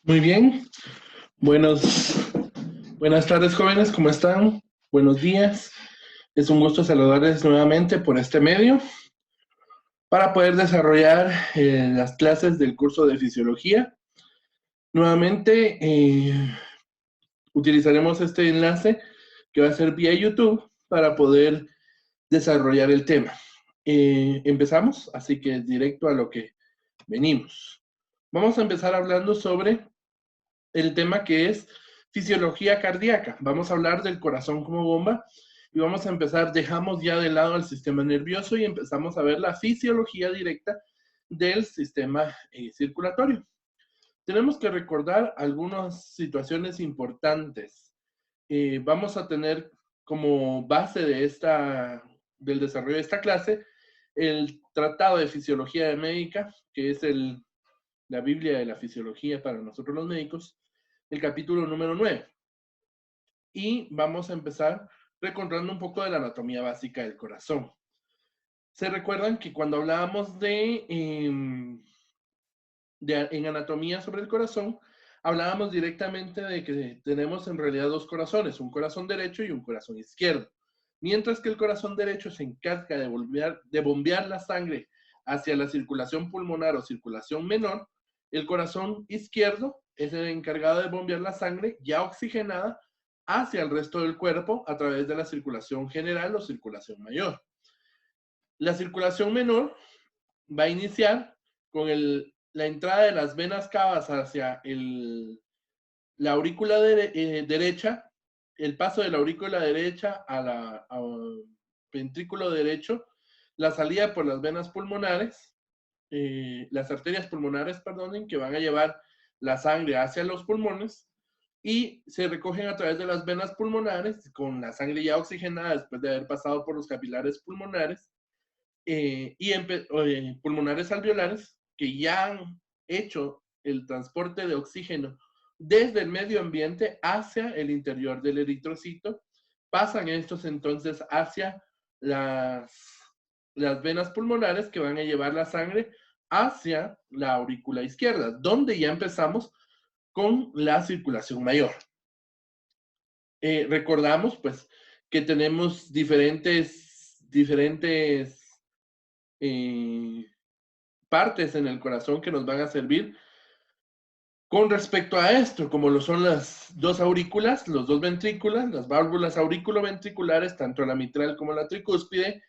Muy bien. Buenas tardes, jóvenes. ¿Cómo están? Buenos días. Es un gusto saludarles nuevamente por este medio para poder desarrollar las clases del curso de fisiología. Nuevamente utilizaremos este enlace que va a ser vía YouTube para poder desarrollar el tema. Empezamos, así que directo a lo que venimos. Vamos a empezar hablando sobre el tema que es fisiología cardíaca. Vamos a hablar del corazón como bomba y vamos a empezar, dejamos ya de lado el sistema nervioso y empezamos a ver la fisiología directa del sistema circulatorio. Tenemos que recordar algunas situaciones importantes. Vamos a tener como base del desarrollo de esta clase el Tratado de Fisiología Médica, que es la Biblia de la fisiología para nosotros los médicos, el capítulo número 9. Y vamos a empezar recordando un poco de la anatomía básica del corazón. ¿Se recuerdan que cuando hablábamos en anatomía sobre el corazón, hablábamos directamente de que tenemos en realidad dos corazones, un corazón derecho y un corazón izquierdo? Mientras que el corazón derecho se encarga de bombear la sangre hacia la circulación pulmonar o circulación menor, el corazón izquierdo es el encargado de bombear la sangre ya oxigenada hacia el resto del cuerpo a través de la circulación general o circulación mayor. La circulación menor va a iniciar con la entrada de las venas cavas hacia la aurícula derecha, el paso de la aurícula derecha al ventrículo derecho, la salida por las venas pulmonares, las arterias pulmonares, perdonen, que van a llevar la sangre hacia los pulmones y se recogen a través de las venas pulmonares con la sangre ya oxigenada después de haber pasado por los capilares pulmonares pulmonares alveolares que ya han hecho el transporte de oxígeno desde el medio ambiente hacia el interior del eritrocito, pasan estos entonces hacia las venas pulmonares que van a llevar la sangre hacia la aurícula izquierda, donde ya empezamos con la circulación mayor. Recordamos pues que tenemos diferentes partes en el corazón que nos van a servir con respecto a esto, como lo son las dos aurículas, los dos ventrículos, las válvulas auriculoventriculares, tanto la mitral como la tricúspide,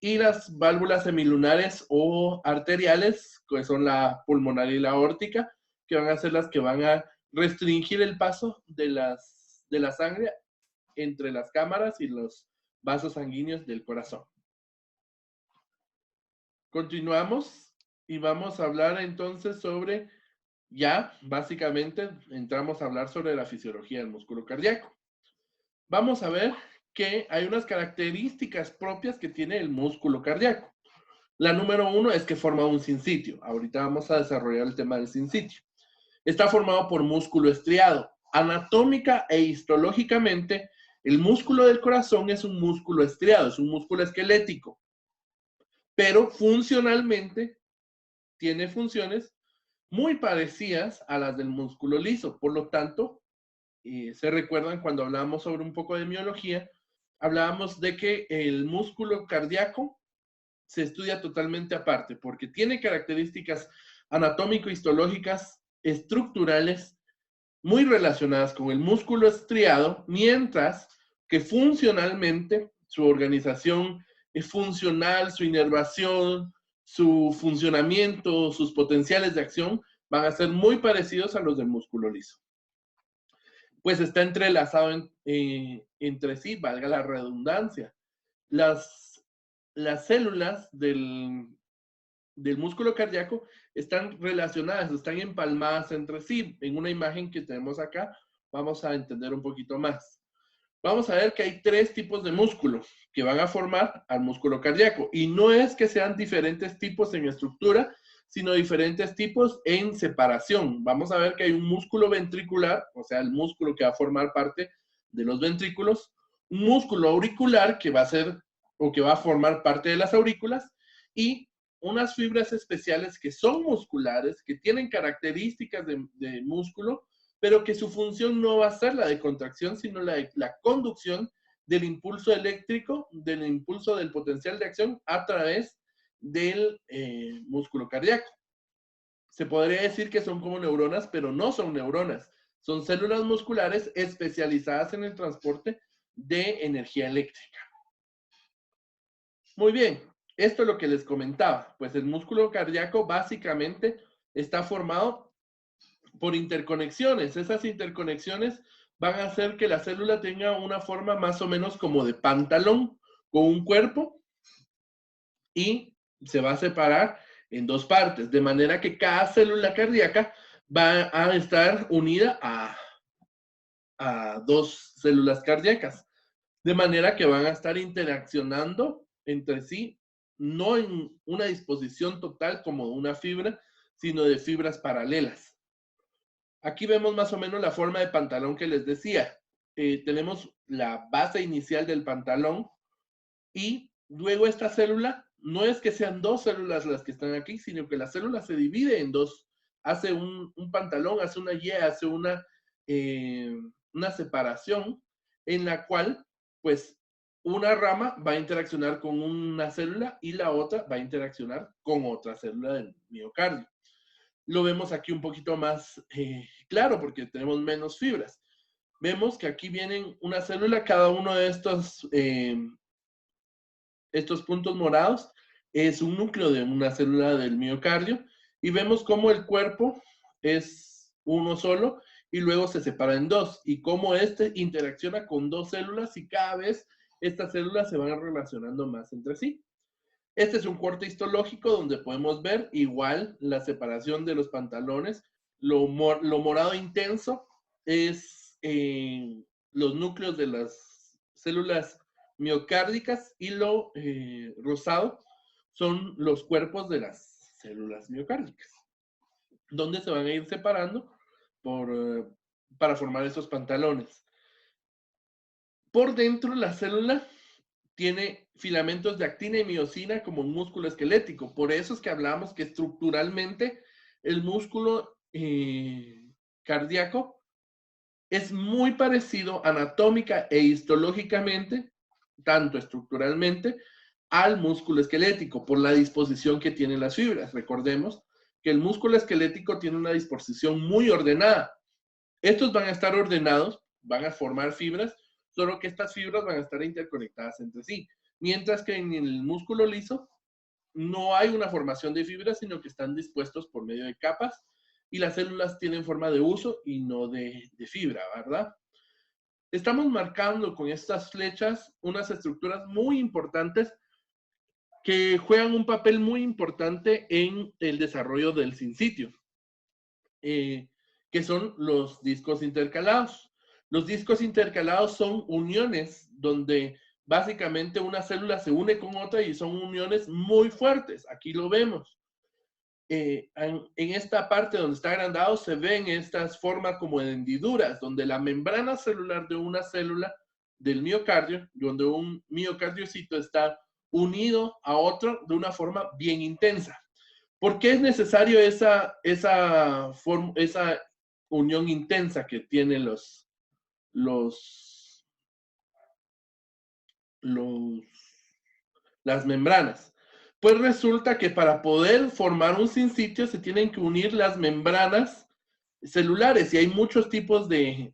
y las válvulas semilunares o arteriales, que son la pulmonar y la aórtica, que van a ser las que van a restringir el paso de la sangre entre las cámaras y los vasos sanguíneos del corazón. Continuamos y vamos a hablar entonces sobre, ya básicamente entramos a hablar sobre la fisiología del músculo cardíaco. Vamos a ver que hay unas características propias que tiene el músculo cardíaco. La número 1 es que forma un sinsitio. Ahorita vamos a desarrollar el tema del sinsitio. Está formado por músculo estriado. Anatómica e histológicamente, el músculo del corazón es un músculo estriado, es un músculo esquelético, pero funcionalmente tiene funciones muy parecidas a las del músculo liso. Por lo tanto, se recuerdan cuando hablábamos sobre un poco de miología, hablábamos de que el músculo cardíaco se estudia totalmente aparte, porque tiene características anatómico-histológicas estructurales muy relacionadas con el músculo estriado, mientras que funcionalmente su organización es funcional, su inervación, su funcionamiento, sus potenciales de acción van a ser muy parecidos a los del músculo liso. Pues está entrelazado entre sí, valga la redundancia. Las células del músculo cardíaco están relacionadas, están empalmadas entre sí. En una imagen que tenemos acá, vamos a entender un poquito más. Vamos a ver que hay tres tipos de músculo que van a formar al músculo cardíaco. Y no es que sean diferentes tipos en estructura, sino diferentes tipos en separación. Vamos a ver que hay un músculo ventricular, o sea, el músculo que va a formar parte de los ventrículos, un músculo auricular que va a ser o que va a formar parte de las aurículas y unas fibras especiales que son musculares, que tienen características de músculo, pero que su función no va a ser la de contracción, sino la conducción del impulso eléctrico, del impulso del potencial de acción a través del músculo cardíaco. Se podría decir que son como neuronas, pero no son neuronas. Son células musculares especializadas en el transporte de energía eléctrica. Muy bien, esto es lo que les comentaba. Pues el músculo cardíaco básicamente está formado por interconexiones. Esas interconexiones van a hacer que la célula tenga una forma más o menos como de pantalón, con un cuerpo, y se va a separar en dos partes, de manera que cada célula cardíaca va a estar unida a dos células cardíacas, de manera que van a estar interaccionando entre sí, no en una disposición total como una fibra, sino de fibras paralelas. Aquí vemos más o menos la forma de pantalón que les decía. Tenemos la base inicial del pantalón y luego esta célula, no es que sean dos células las que están aquí, sino que la célula se divide en dos. Hace un pantalón, hace una Y, hace una separación en la cual, pues, una rama va a interaccionar con una célula y la otra va a interaccionar con otra célula del miocardio. Lo vemos aquí un poquito más claro porque tenemos menos fibras. Vemos que aquí vienen una célula, cada uno de estos puntos morados es un núcleo de una célula del miocardio y vemos cómo el cuerpo es uno solo y luego se separa en dos y cómo este interacciona con dos células y cada vez estas células se van relacionando más entre sí. Este es un corte histológico donde podemos ver igual la separación de los pantalones. Lo morado intenso es los núcleos de las células miocárdicas y lo rosado son los cuerpos de las células miocárdicas, donde se van a ir separando para formar esos pantalones. Por dentro la célula tiene filamentos de actina y miosina como un músculo esquelético. Por eso es que hablamos que estructuralmente el músculo cardíaco es muy parecido anatómica e histológicamente, tanto estructuralmente, al músculo esquelético por la disposición que tienen las fibras. Recordemos que el músculo esquelético tiene una disposición muy ordenada. Estos van a estar ordenados, van a formar fibras, solo que estas fibras van a estar interconectadas entre sí. Mientras que en el músculo liso no hay una formación de fibras, sino que están dispuestos por medio de capas y las células tienen forma de huso y no de fibra, ¿verdad? Estamos marcando con estas flechas unas estructuras muy importantes que juegan un papel muy importante en el desarrollo del sinsitio, que son los discos intercalados. Los discos intercalados son uniones donde básicamente una célula se une con otra y son uniones muy fuertes. Aquí lo vemos. En esta parte donde está agrandado se ven estas formas como de hendiduras, donde la membrana celular de una célula del miocardio, donde un miocardiocito está unido a otro de una forma bien intensa. ¿Por qué es necesario esa unión intensa que tienen las membranas? Pues resulta que para poder formar un sinsitio se tienen que unir las membranas celulares y hay muchos tipos de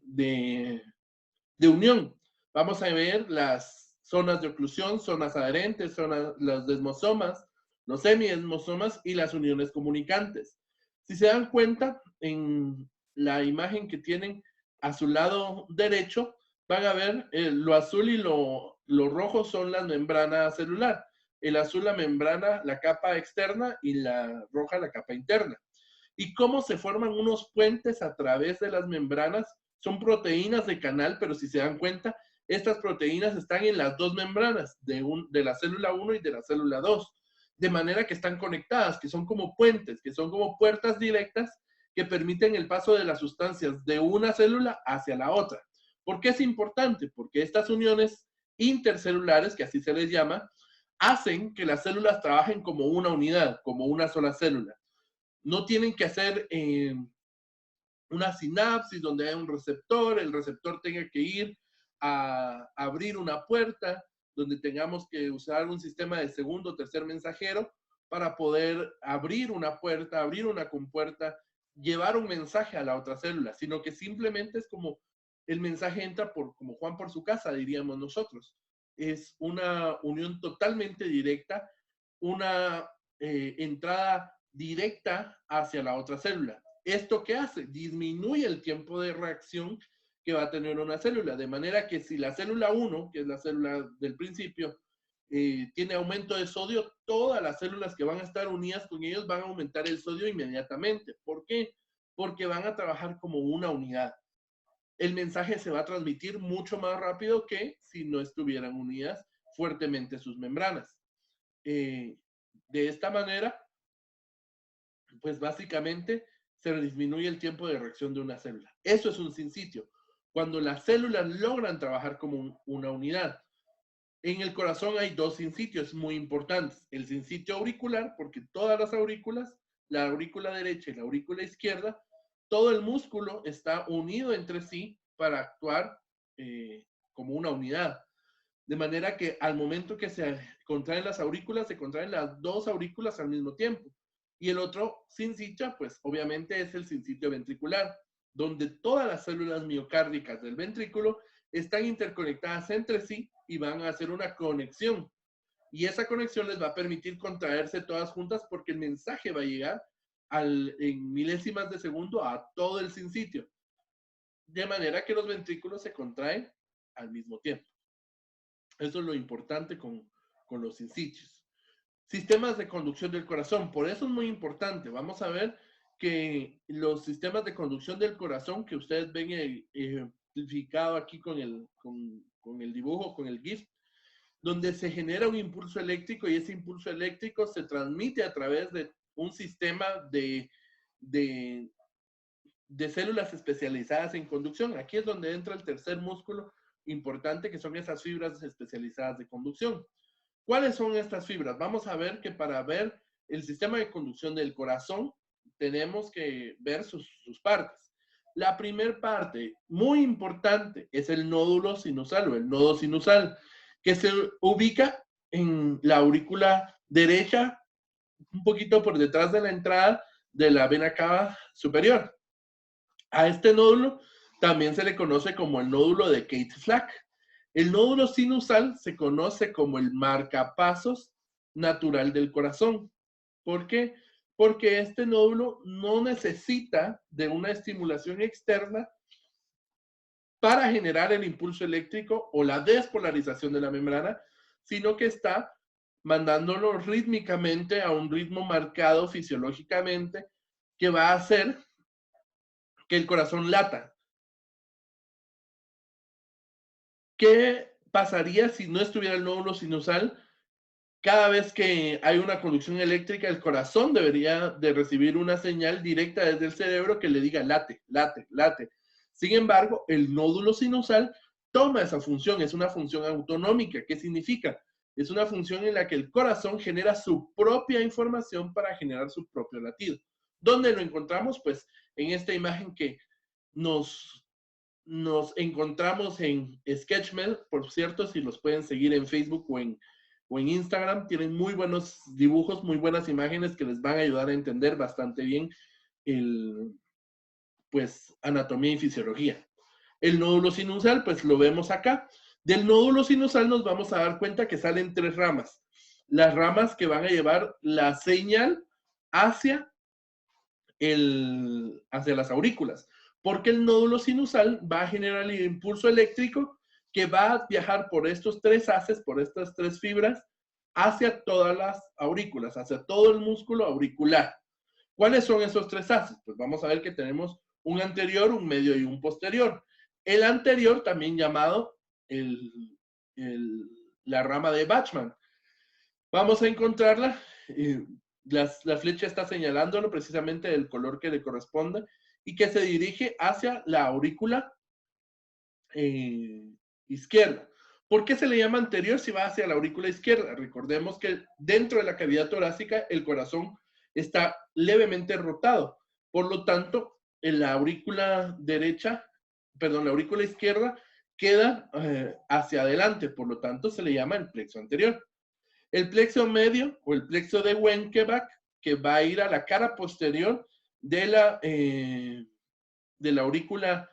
unión. Vamos a ver las zonas de oclusión, zonas adherentes, los desmosomas, los semidesmosomas y las uniones comunicantes. Si se dan cuenta, en la imagen que tienen a su lado derecho, van a ver lo azul y lo rojo son la membrana celular. El azul la membrana, la capa externa y la roja la capa interna. Y cómo se forman unos puentes a través de las membranas. Son proteínas de canal, pero si se dan cuenta, estas proteínas están en las dos membranas, de la célula 1 y de la célula 2, de manera que están conectadas, que son como puentes, que son como puertas directas que permiten el paso de las sustancias de una célula hacia la otra. ¿Por qué es importante? Porque estas uniones intercelulares, que así se les llama, hacen que las células trabajen como una unidad, como una sola célula. No tienen que hacer una sinapsis donde hay un receptor, el receptor tenga que ir a abrir una puerta, donde tengamos que usar un sistema de segundo o tercer mensajero para poder abrir una puerta, abrir una compuerta, llevar un mensaje a la otra célula, sino que simplemente es como el mensaje entra como Juan por su casa, diríamos nosotros. Es una unión totalmente directa, una entrada directa hacia la otra célula. ¿Esto qué hace? Disminuye el tiempo de reacción que va a tener una célula, de manera que si la célula 1, que es la célula del principio, tiene aumento de sodio, todas las células que van a estar unidas con ellos van a aumentar el sodio inmediatamente. ¿Por qué? Porque van a trabajar como una unidad. El mensaje se va a transmitir mucho más rápido que si no estuvieran unidas fuertemente sus membranas. De esta manera, pues básicamente se disminuye el tiempo de reacción de una célula. Eso es un sinsitio. Cuando las células logran trabajar como una unidad. En el corazón hay dos sinsitios muy importantes. El sinsitio auricular, porque todas las aurículas, la aurícula derecha y la aurícula izquierda, todo el músculo está unido entre sí para actuar como una unidad. De manera que al momento que se contraen las aurículas, se contraen las dos aurículas al mismo tiempo. Y el otro sinsitio, pues obviamente es el sinsitio ventricular, donde todas las células miocárdicas del ventrículo están interconectadas entre sí y van a hacer una conexión. Y esa conexión les va a permitir contraerse todas juntas porque el mensaje va a llegar en milésimas de segundo a todo el sinsitio. De manera que los ventrículos se contraen al mismo tiempo. Eso es lo importante con los sinsitios. Sistemas de conducción del corazón. Por eso es muy importante. Vamos a ver que los sistemas de conducción del corazón que ustedes ven ejemplificado aquí con el dibujo, con el GIF, donde se genera un impulso eléctrico y ese impulso eléctrico se transmite a través de un sistema de células especializadas en conducción. Aquí es donde entra el tercer músculo importante, que son esas fibras especializadas de conducción. ¿Cuáles son estas fibras? Vamos a ver que para ver el sistema de conducción del corazón, tenemos que ver sus partes. La primera parte, muy importante, es el nódulo sinusal o el nodo sinusal, que se ubica en la aurícula derecha, un poquito por detrás de la entrada de la vena cava superior. A este nódulo también se le conoce como el nódulo de Keitz-Flack. El nódulo sinusal se conoce como el marcapasos natural del corazón. ¿Por qué? Porque este nódulo no necesita de una estimulación externa para generar el impulso eléctrico o la despolarización de la membrana, sino que está mandándolo rítmicamente a un ritmo marcado fisiológicamente que va a hacer que el corazón lata. ¿Qué pasaría si no estuviera el nódulo sinusal? Cada vez que hay una conducción eléctrica, el corazón debería de recibir una señal directa desde el cerebro que le diga late, late, late. Sin embargo, el nódulo sinusal toma esa función, es una función autonómica. ¿Qué significa? Es una función en la que el corazón genera su propia información para generar su propio latido. ¿Dónde lo encontramos? Pues en esta imagen que nos encontramos en Sketchmel, por cierto, si los pueden seguir en Facebook o en Instagram, tienen muy buenos dibujos, muy buenas imágenes que les van a ayudar a entender bastante bien pues, anatomía y fisiología. El nódulo sinusal, pues lo vemos acá. Del nódulo sinusal nos vamos a dar cuenta que salen tres ramas. Las ramas que van a llevar la señal hacia las aurículas, porque el nódulo sinusal va a generar el impulso eléctrico que va a viajar por estos tres haces, por estas tres fibras, hacia todas las aurículas, hacia todo el músculo auricular. ¿Cuáles son esos tres haces? Pues vamos a ver que tenemos un anterior, un medio y un posterior. El anterior, también llamado la rama de Bachmann. Vamos a encontrarla. La flecha está señalándolo precisamente del color que le corresponde y que se dirige hacia la aurícula izquierda. ¿Por qué se le llama anterior si va hacia la aurícula izquierda? Recordemos que dentro de la cavidad torácica el corazón está levemente rotado. Por lo tanto, en la aurícula derecha, perdón, la aurícula izquierda queda hacia adelante. Por lo tanto, se le llama el plexo anterior. El plexo medio o el plexo de Wenckebach, que va a ir a la cara posterior de la aurícula,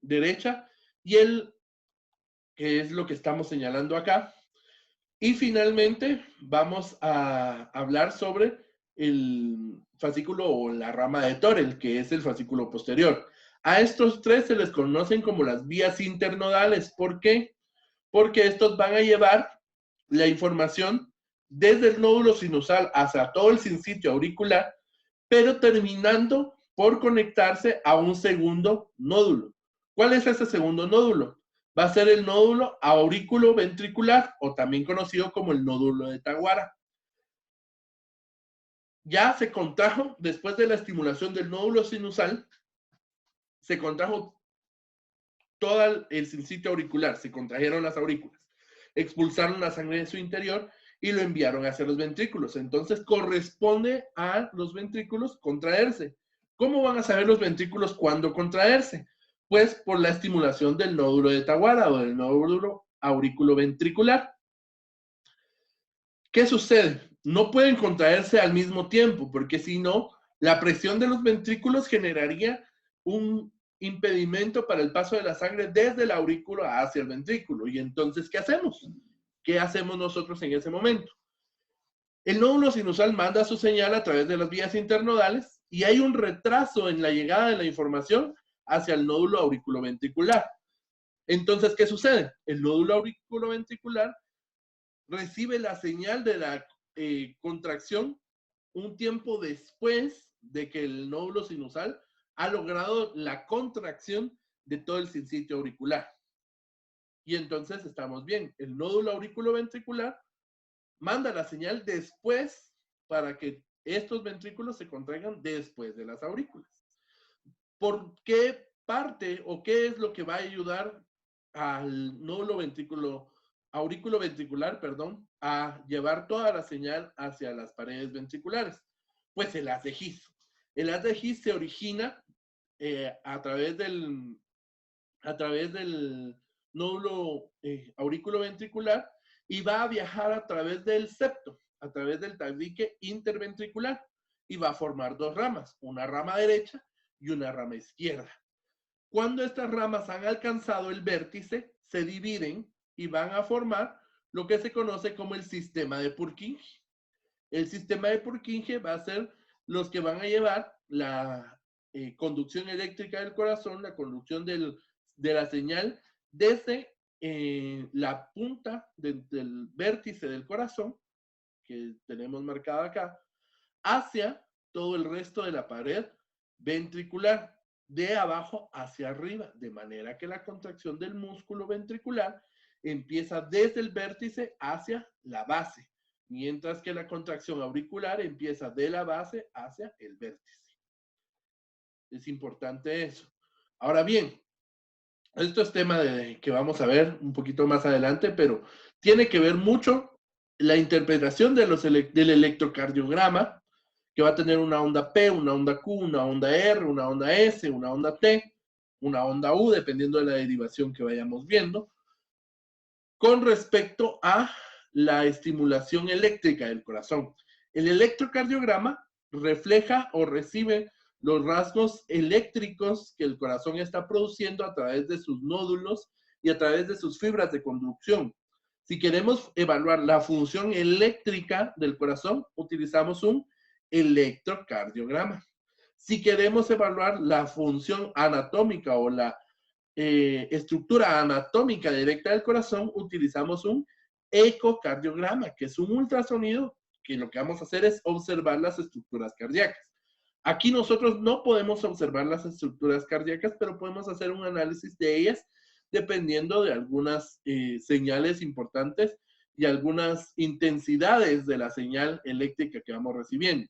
derecha, y el que es lo que estamos señalando acá. Y finalmente vamos a hablar sobre el fascículo o la rama de Torel, que es el fascículo posterior. A estos tres se les conocen como las vías internodales. ¿Por qué? Porque estos van a llevar la información desde el nódulo sinusal hacia todo el sinsitio auricular, pero terminando por conectarse a un segundo nódulo. ¿Cuál es ese segundo nódulo? Va a ser el nódulo aurículo-ventricular, o también conocido como el nódulo de Taguara. Ya se contrajo, después de la estimulación del nódulo sinusal, se contrajo todo el sinsitio auricular, se contrajeron las aurículas, expulsaron la sangre de su interior y lo enviaron hacia los ventrículos. Entonces corresponde a los ventrículos contraerse. ¿Cómo van a saber los ventrículos cuándo contraerse? Pues por la estimulación del nódulo de Taguara o del nódulo auriculoventricular. ¿Qué sucede? No pueden contraerse al mismo tiempo, porque si no, la presión de los ventrículos generaría un impedimento para el paso de la sangre desde el aurículo hacia el ventrículo. Y entonces, ¿qué hacemos? ¿Qué hacemos nosotros en ese momento? El nódulo sinusal manda su señal a través de las vías internodales y hay un retraso en la llegada de la información hacia el nódulo auriculoventricular. Entonces, ¿qué sucede? El nódulo auriculoventricular recibe la señal de la contracción un tiempo después de que el nódulo sinusal ha logrado la contracción de todo el sinsitio auricular. Y entonces estamos bien. El nódulo auriculoventricular manda la señal después para que estos ventrículos se contraigan después de las aurículas. ¿Por qué parte o qué es lo que va a ayudar al nódulo aurículo-ventricular, a llevar toda la señal hacia las paredes ventriculares? Pues el haz de His. El haz de His se origina a través del nódulo auriculoventricular y va a viajar a través del septo, a través del tabique interventricular, y va a formar dos ramas, una rama derecha y una rama izquierda. Cuando estas ramas han alcanzado el vértice, se dividen y van a formar lo que se conoce como el sistema de Purkinje. El sistema de Purkinje va a ser los que van a llevar la conducción eléctrica del corazón, la conducción de la señal desde la punta del vértice del corazón, que tenemos marcada acá, hacia todo el resto de la pared ventricular, de abajo hacia arriba, de manera que la contracción del músculo ventricular empieza desde el vértice hacia la base, mientras que la contracción auricular empieza de la base hacia el vértice. Es importante eso. Ahora bien, esto es tema que vamos a ver un poquito más adelante, pero tiene que ver mucho la interpretación del electrocardiograma, que va a tener una onda P, una onda Q, una onda R, una onda S, una onda T, una onda U, dependiendo de la derivación que vayamos viendo, con respecto a la estimulación eléctrica del corazón. El electrocardiograma refleja o recibe los rasgos eléctricos que el corazón está produciendo a través de sus nódulos y a través de sus fibras de conducción. Si queremos evaluar la función eléctrica del corazón, utilizamos un electrocardiograma. Si queremos evaluar la función anatómica o la estructura anatómica directa del corazón, utilizamos un ecocardiograma, que es un ultrasonido que lo que vamos a hacer es observar las estructuras cardíacas. Aquí nosotros no podemos observar las estructuras cardíacas, pero podemos hacer un análisis de ellas dependiendo de algunas señales importantes y algunas intensidades de la señal eléctrica que vamos recibiendo.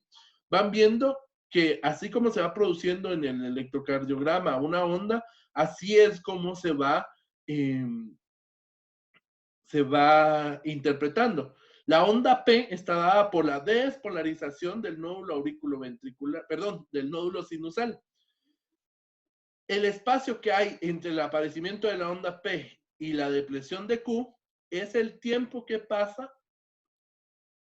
Van viendo que así como se va produciendo en el electrocardiograma una onda, así es como se va interpretando. La onda P está dada por la despolarización del nódulo auriculoventricular, perdón, del nódulo sinusal. El espacio que hay entre el aparecimiento de la onda P y la depresión de Q es el tiempo que pasa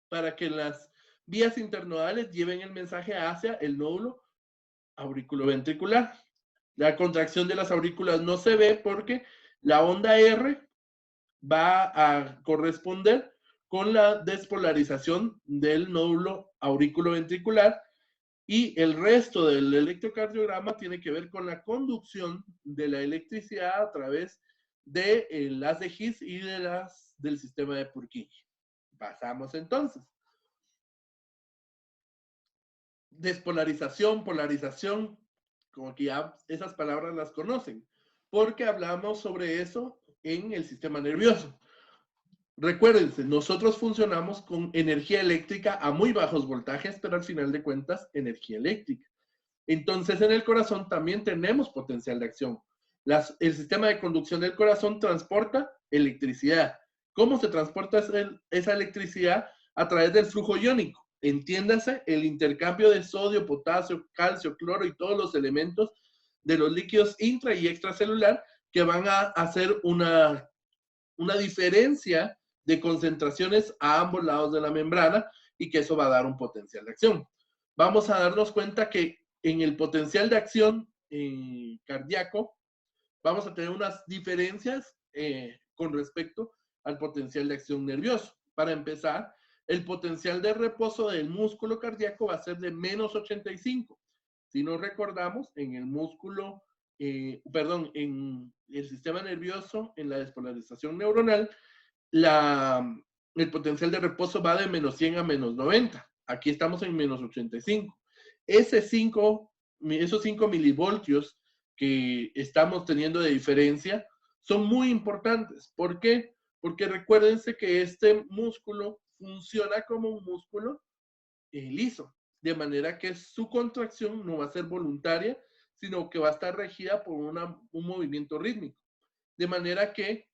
para que las vías internodales lleven el mensaje hacia el nódulo auriculoventricular. La contracción de las aurículas no se ve porque la onda R va a corresponder con la despolarización del nódulo auriculoventricular y el resto del electrocardiograma tiene que ver con la conducción de la electricidad a través de las de His y del sistema de Purkinje. Pasamos entonces. Despolarización, polarización, como que ya esas palabras las conocen, porque hablamos sobre eso en el sistema nervioso. Recuérdense, nosotros funcionamos con energía eléctrica a muy bajos voltajes, pero al final de cuentas, energía eléctrica. Entonces, en el corazón también tenemos potencial de acción. El sistema de conducción del corazón transporta electricidad. ¿Cómo se transporta esa electricidad? A través del flujo iónico. Entiéndase el intercambio de sodio, potasio, calcio, cloro y todos los elementos de los líquidos intra y extracelular que van a hacer una diferencia de concentraciones a ambos lados de la membrana y que eso va a dar un potencial de acción. Vamos a darnos cuenta que en el potencial de acción cardíaco vamos a tener unas diferencias con respecto al potencial de acción nervioso. Para empezar, el potencial de reposo del músculo cardíaco va a ser de menos 85. Si nos recordamos, en el músculo, en el sistema nervioso, en la despolarización neuronal, el potencial de reposo va de menos 100 a menos 90. Aquí estamos en menos 85. Esos 5 milivoltios que estamos teniendo de diferencia son muy importantes. ¿Por qué? Porque recuérdense que este músculo funciona como un músculo liso, de manera que su contracción no va a ser voluntaria, sino que va a estar regida por un movimiento rítmico. De manera que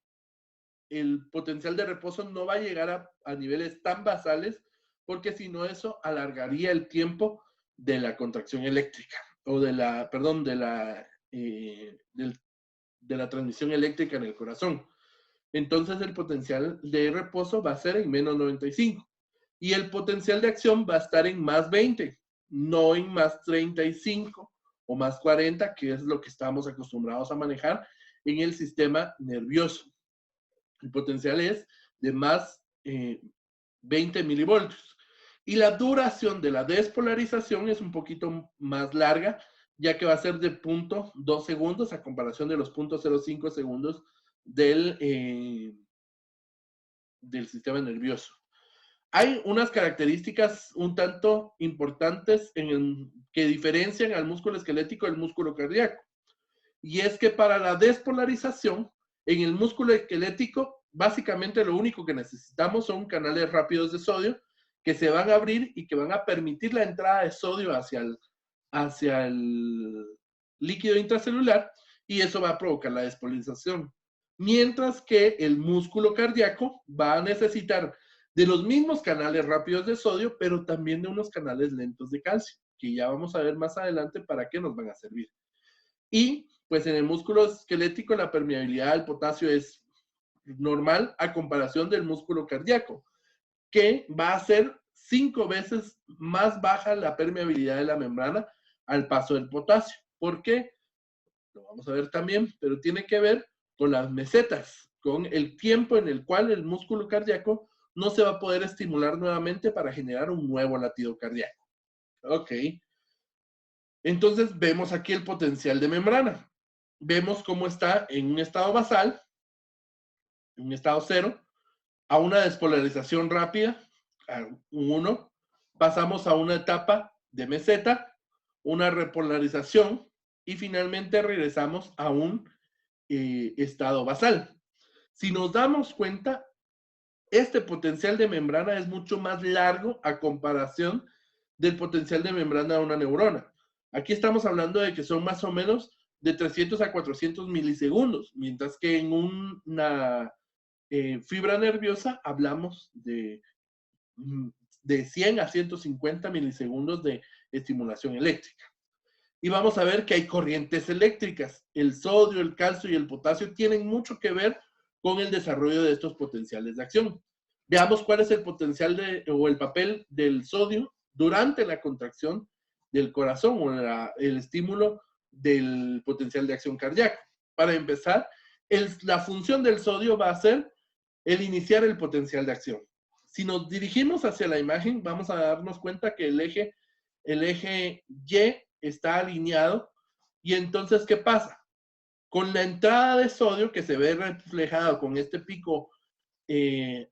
el potencial de reposo no va a llegar a niveles tan basales, porque si no eso alargaría el tiempo de la contracción eléctrica, o de la, perdón, de la transmisión eléctrica en el corazón. Entonces el potencial de reposo va a ser en menos 95. Y el potencial de acción va a estar en más 20, no en más 35 o más 40, que es lo que estamos acostumbrados a manejar en el sistema nervioso. El potencial es de más 20 milivoltios. Y la duración de la despolarización es un poquito más larga, ya que va a ser de 0.2 segundos a comparación de los 0.05 segundos del sistema nervioso. Hay unas características un tanto importantes que diferencian al músculo esquelético del músculo cardíaco. Y es que para la despolarización, en el músculo esquelético, básicamente lo único que necesitamos son canales rápidos de sodio que se van a abrir y que van a permitir la entrada de sodio hacia el líquido intracelular, y eso va a provocar la despolarización. Mientras que el músculo cardíaco va a necesitar de los mismos canales rápidos de sodio, pero también de unos canales lentos de calcio, que ya vamos a ver más adelante para qué nos van a servir. Y pues en el músculo esquelético la permeabilidad al potasio es normal a comparación del músculo cardíaco, que va a ser 5 veces más baja la permeabilidad de la membrana al paso del potasio. ¿Por qué? Lo vamos a ver también, pero tiene que ver con las mesetas, con el tiempo en el cual el músculo cardíaco no se va a poder estimular nuevamente para generar un nuevo latido cardíaco. Ok. Entonces vemos aquí el potencial de membrana. Vemos cómo está en un estado basal, en un estado 0, a una despolarización rápida, a un 1, pasamos a una etapa de meseta, una repolarización y finalmente regresamos a un estado basal. Si nos damos cuenta, este potencial de membrana es mucho más largo a comparación del potencial de membrana de una neurona. Aquí estamos hablando de que son más o menos de 300 a 400 milisegundos, mientras que en una fibra nerviosa hablamos de 100 a 150 milisegundos de estimulación eléctrica. Y vamos a ver que hay corrientes eléctricas. El sodio, el calcio y el potasio tienen mucho que ver con el desarrollo de estos potenciales de acción. Veamos cuál es el potencial o el papel del sodio durante la contracción del corazón o el estímulo del potencial de acción cardíaco. Para empezar, la función del sodio va a ser el iniciar el potencial de acción. Si nos dirigimos hacia la imagen, vamos a darnos cuenta que el eje Y está alineado. Y entonces, ¿qué pasa? Con la entrada de sodio, que se ve reflejado con este pico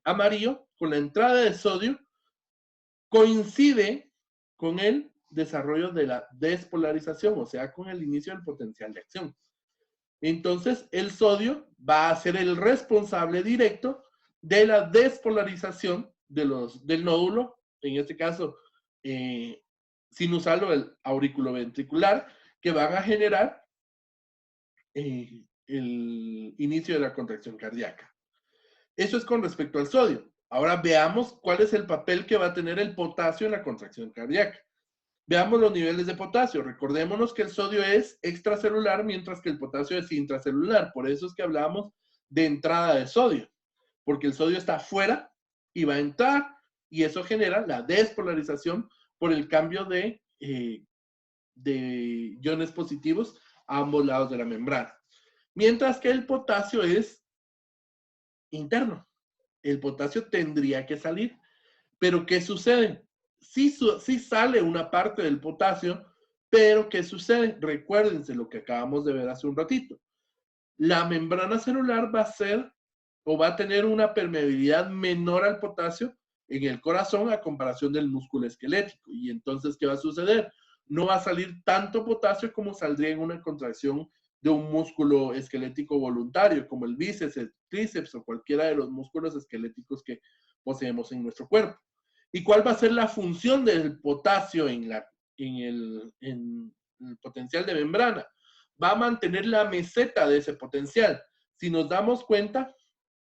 amarillo, con la entrada de sodio, coincide con el desarrollo de la despolarización, o sea, con el inicio del potencial de acción. Entonces, el sodio va a ser el responsable directo de la despolarización del nódulo, en este caso, sinusal o el auriculoventricular, que van a generar el inicio de la contracción cardíaca. Eso es con respecto al sodio. Ahora veamos cuál es el papel que va a tener el potasio en la contracción cardíaca. Veamos los niveles de potasio. Recordémonos que el sodio es extracelular, mientras que el potasio es intracelular. Por eso es que hablamos de entrada de sodio, porque el sodio está afuera y va a entrar, y eso genera la despolarización por el cambio de iones positivos a ambos lados de la membrana. Mientras que el potasio es interno. El potasio tendría que salir. Pero ¿qué sucede? Sí sale una parte del potasio, pero ¿qué sucede? Recuérdense lo que acabamos de ver hace un ratito. La membrana celular va a ser o va a tener una permeabilidad menor al potasio en el corazón a comparación del músculo esquelético. Y entonces, ¿qué va a suceder? No va a salir tanto potasio como saldría en una contracción de un músculo esquelético voluntario, como el bíceps, el tríceps o cualquiera de los músculos esqueléticos que poseemos en nuestro cuerpo. ¿Y cuál va a ser la función del potasio en el potencial de membrana? Va a mantener la meseta de ese potencial. Si nos damos cuenta,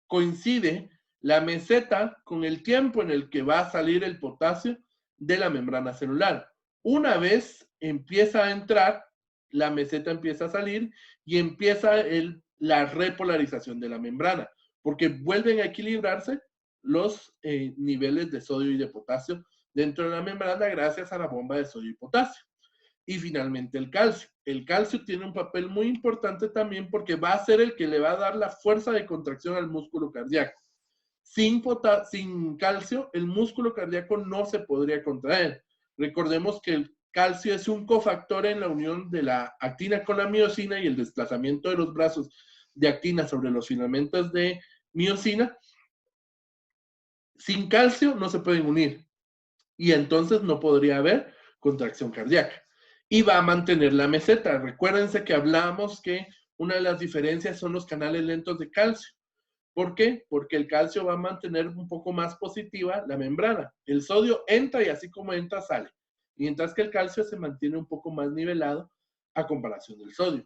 coincide la meseta con el tiempo en el que va a salir el potasio de la membrana celular. Una vez empieza a entrar, la meseta empieza a salir y empieza la repolarización de la membrana, porque vuelven a equilibrarse los niveles de sodio y de potasio dentro de la membrana gracias a la bomba de sodio y potasio. Y finalmente el calcio. El calcio tiene un papel muy importante también porque va a ser el que le va a dar la fuerza de contracción al músculo cardíaco. Sin calcio, el músculo cardíaco no se podría contraer. Recordemos que el calcio es un cofactor en la unión de la actina con la miosina y el desplazamiento de los brazos de actina sobre los filamentos de miosina. Sin calcio no se pueden unir y entonces no podría haber contracción cardíaca. Y va a mantener la meseta. Recuérdense que hablamos que una de las diferencias son los canales lentos de calcio. ¿Por qué? Porque el calcio va a mantener un poco más positiva la membrana. El sodio entra y así como entra, sale. Mientras que el calcio se mantiene un poco más nivelado a comparación del sodio.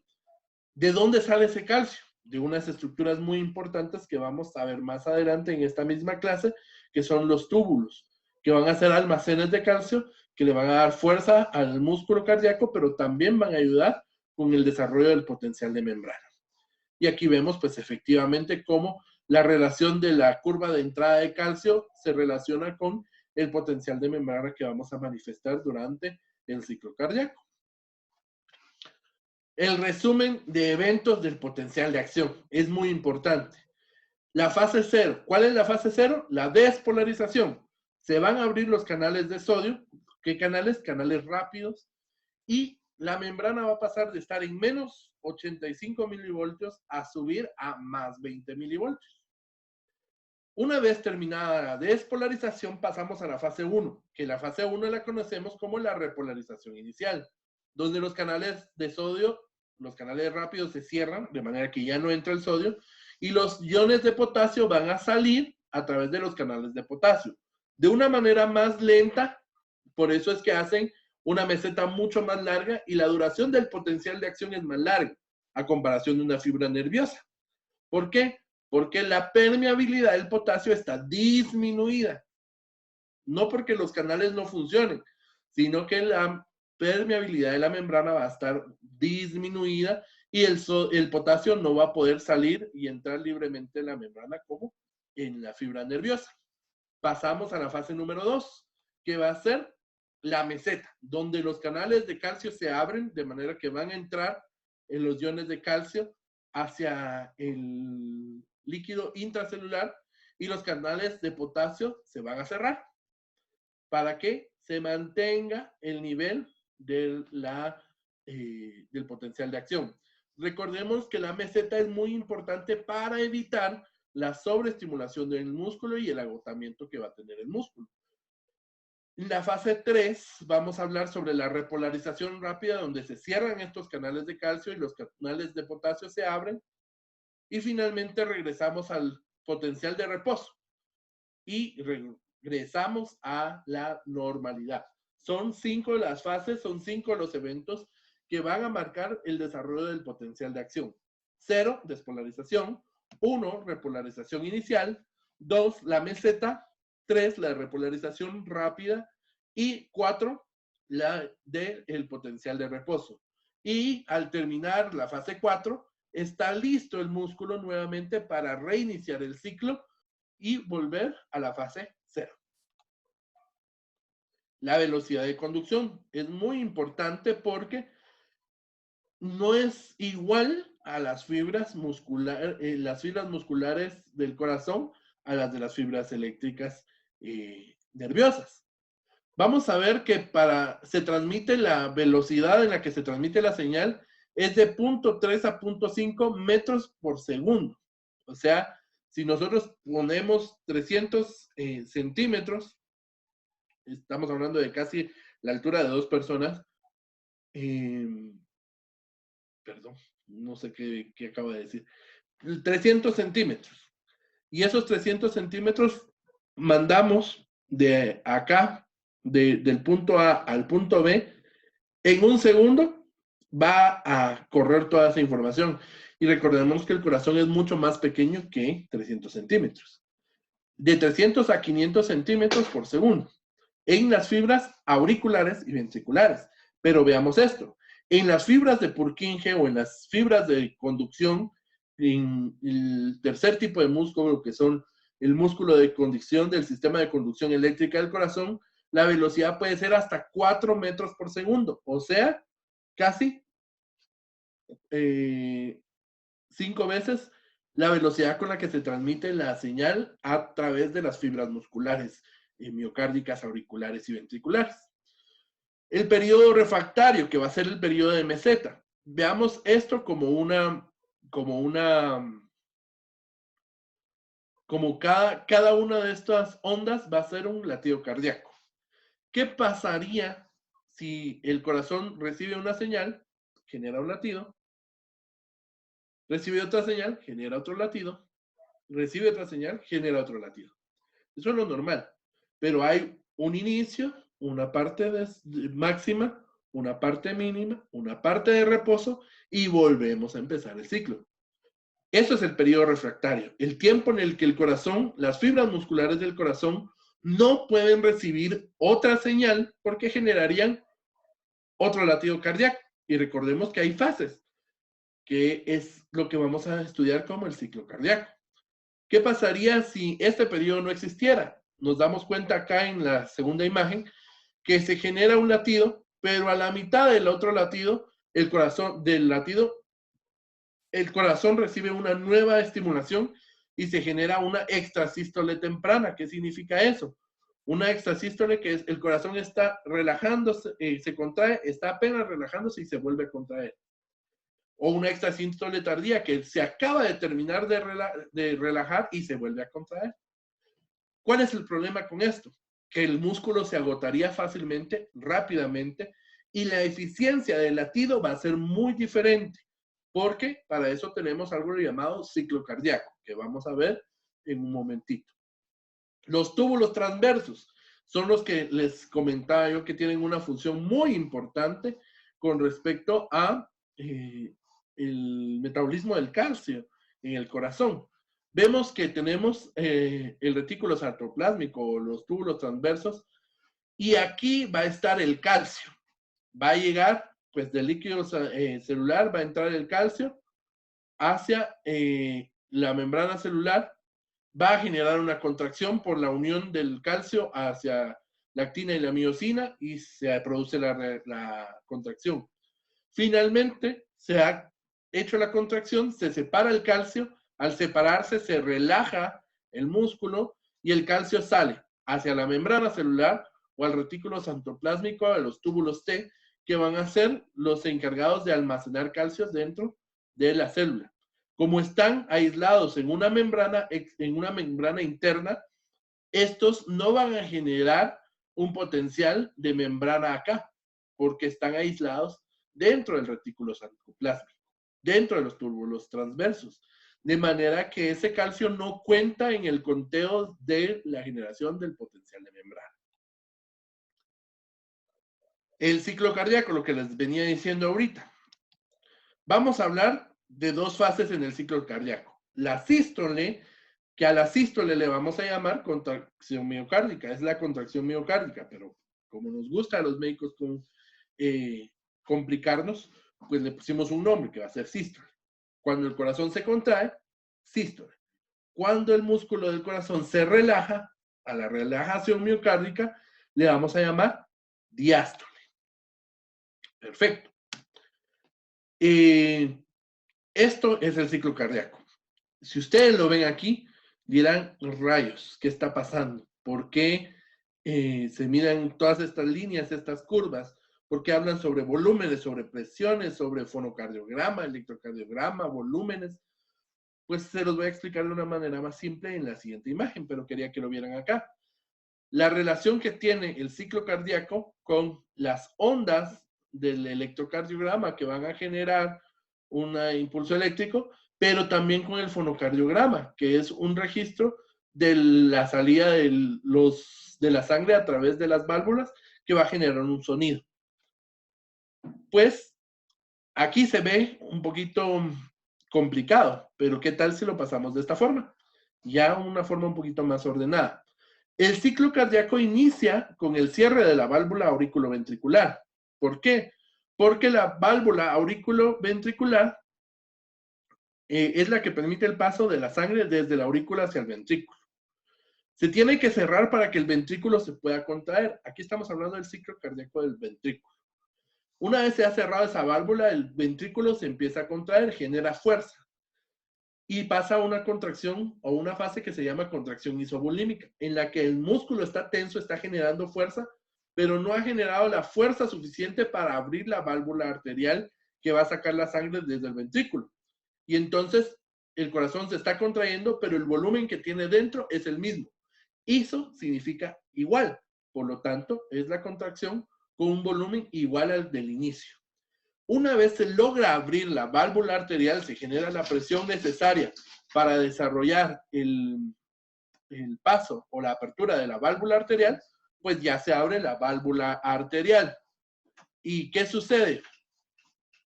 ¿De dónde sale ese calcio? De unas estructuras muy importantes que vamos a ver más adelante en esta misma clase, que son los túbulos, que van a ser almacenes de calcio que le van a dar fuerza al músculo cardíaco, pero también van a ayudar con el desarrollo del potencial de membrana. Y aquí vemos pues efectivamente cómo la relación de la curva de entrada de calcio se relaciona con el potencial de membrana que vamos a manifestar durante el ciclo cardíaco. El resumen de eventos del potencial de acción es muy importante. La fase 0. ¿Cuál es la fase 0? La despolarización. Se van a abrir los canales de sodio. ¿Qué canales? Canales rápidos. Y la membrana va a pasar de estar en menos 85 milivoltios a subir a más 20 milivoltios. Una vez terminada la despolarización, pasamos a la fase 1, que la fase 1 la conocemos como la repolarización inicial, donde los canales de sodio, los canales rápidos se cierran, de manera que ya no entra el sodio, y los iones de potasio van a salir a través de los canales de potasio, de una manera más lenta Por eso es que hacen una meseta mucho más larga y la duración del potencial de acción es más larga a comparación de una fibra nerviosa. ¿Por qué? Porque la permeabilidad del potasio está disminuida. No porque los canales no funcionen, sino que la permeabilidad de la membrana va a estar disminuida y el potasio no va a poder salir y entrar libremente en la membrana como en la fibra nerviosa. Pasamos a la fase número 2, que va a ser la meseta, donde los canales de calcio se abren de manera que van a entrar en los iones de calcio hacia el líquido intracelular y los canales de potasio se van a cerrar para que se mantenga el nivel del potencial de acción. Recordemos que la meseta es muy importante para evitar la sobreestimulación del músculo y el agotamiento que va a tener el músculo. En la fase 3 vamos a hablar sobre la repolarización rápida, donde se cierran estos canales de calcio y los canales de potasio se abren. Y finalmente regresamos al potencial de reposo y regresamos a la normalidad. Son 5 las fases, son 5 los eventos que van a marcar el desarrollo del potencial de acción. 0, despolarización. 1, repolarización inicial. 2, la meseta. 3, la repolarización rápida. Y 4, la del potencial de reposo. Y al terminar la fase 4, está listo el músculo nuevamente para reiniciar el ciclo y volver a la fase 0. La velocidad de conducción es muy importante porque no es igual a las fibras musculares del corazón a las de las fibras eléctricas nerviosas. Vamos a ver que se transmite la velocidad en la que se transmite la señal es de 0.3 a 0.5 metros por segundo. O sea, si nosotros ponemos 300 centímetros, estamos hablando de casi la altura de 2 personas, perdón, no sé qué acabo de decir, 300 centímetros. Y esos 300 centímetros mandamos de acá, del punto A al punto B, en un segundo va a correr toda esa información. Y recordemos que el corazón es mucho más pequeño que 300 centímetros. De 300 a 500 centímetros por segundo. En las fibras auriculares y ventriculares. Pero veamos esto. En las fibras de Purkinje o en las fibras de conducción, en el tercer tipo de músculo, que son el músculo de conducción del sistema de conducción eléctrica del corazón, la velocidad puede ser hasta 4 metros por segundo. O sea, casi 5 veces la velocidad con la que se transmite la señal a través de las fibras musculares miocárdicas, auriculares y ventriculares. El periodo refractario, que va a ser el periodo de meseta. Veamos esto como cada una de estas ondas va a ser un latido cardíaco. ¿Qué pasaría si el corazón recibe una señal, genera un latido, recibe otra señal, genera otro latido, recibe otra señal, genera otro latido? Eso es lo normal. Pero hay un inicio, una parte máxima, una parte mínima, una parte de reposo y volvemos a empezar el ciclo. Eso es el periodo refractario, el tiempo en el que el corazón, las fibras musculares del corazón, no pueden recibir otra señal porque generarían otro latido cardíaco. Y recordemos que hay fases, que es lo que vamos a estudiar como el ciclo cardíaco. ¿Qué pasaría si este periodo no existiera? Nos damos cuenta acá en la segunda imagen que se genera un latido, pero a la mitad del otro latido, el corazón recibe una nueva estimulación y se genera una extrasístole temprana. ¿Qué significa eso? Una extrasístole que es el corazón está relajándose, se contrae, está apenas relajándose y se vuelve a contraer. O una extrasístole tardía que se acaba de terminar de relajar y se vuelve a contraer. ¿Cuál es el problema con esto? Que el músculo se agotaría fácilmente, rápidamente, y la eficiencia del latido va a ser muy diferente, porque para eso tenemos algo llamado ciclo cardíaco, que vamos a ver en un momentito. Los túbulos transversos. son los que les comentaba yo que tienen una función muy importante con respecto a el metabolismo del calcio en el corazón. Vemos que tenemos el retículo sarcoplásmico o los túbulos transversos, y aquí va a estar el calcio. Va a llegar, pues, del líquido celular, va a entrar el calcio hacia la membrana celular, va a generar una contracción por la unión del calcio hacia la actina y la miosina y se produce la contracción. Finalmente, se ha hecho la contracción, se separa el calcio, al separarse se relaja el músculo y el calcio sale hacia la membrana celular o al retículo santoplásmico, a los túbulos T, que van a ser los encargados de almacenar calcio dentro de la célula. Como están aislados en una membrana interna, estos no van a generar un potencial de membrana acá, porque están aislados dentro del retículo sarcoplásmico, dentro de los túbulos transversos. De manera que ese calcio no cuenta en el conteo de la generación del potencial de membrana. El ciclo cardíaco, lo que les venía diciendo ahorita. Vamos a hablar de dos fases en el ciclo cardíaco. La sístole, que a la sístole le vamos a llamar contracción miocárdica, es la contracción miocárdica, pero como nos gusta a los médicos complicarnos, pues le pusimos un nombre que va a ser sístole. Cuando el corazón se contrae, sístole. Cuando el músculo del corazón se relaja, a la relajación miocárdica le vamos a llamar diástole. Perfecto. Esto es el ciclo cardíaco. Si ustedes lo ven aquí, dirán, rayos, ¿qué está pasando? ¿Por qué se miran todas estas líneas, estas curvas? ¿Por qué hablan sobre volúmenes, sobre presiones, sobre fonocardiograma, electrocardiograma, volúmenes? Pues se los voy a explicar de una manera más simple en la siguiente imagen, pero quería que lo vieran acá. La relación que tiene el ciclo cardíaco con las ondas del electrocardiograma que van a generar un impulso eléctrico, pero también con el fonocardiograma, que es un registro de la salida de la sangre a través de las válvulas que va a generar un sonido. Pues aquí se ve un poquito complicado, pero ¿qué tal si lo pasamos de esta forma? Ya una forma un poquito más ordenada. El ciclo cardíaco inicia con el cierre de la válvula auriculoventricular. ¿Por qué? Porque la válvula auriculoventricular es la que permite el paso de la sangre desde la aurícula hacia el ventrículo. Se tiene que cerrar para que el ventrículo se pueda contraer. Aquí estamos hablando del ciclo cardíaco del ventrículo. Una vez se ha cerrado esa válvula, el ventrículo se empieza a contraer, genera fuerza y pasa a una contracción o una fase que se llama contracción isovolímica, en la que el músculo está tenso, está generando fuerza, pero no ha generado la fuerza suficiente para abrir la válvula arterial que va a sacar la sangre desde el ventrículo. Y entonces el corazón se está contrayendo, pero el volumen que tiene dentro es el mismo. Iso significa igual, por lo tanto, es la contracción con un volumen igual al del inicio. Una vez se logra abrir la válvula arterial, se genera la presión necesaria para desarrollar el paso o la apertura de la válvula arterial, pues ya se abre la válvula arterial. ¿Y qué sucede?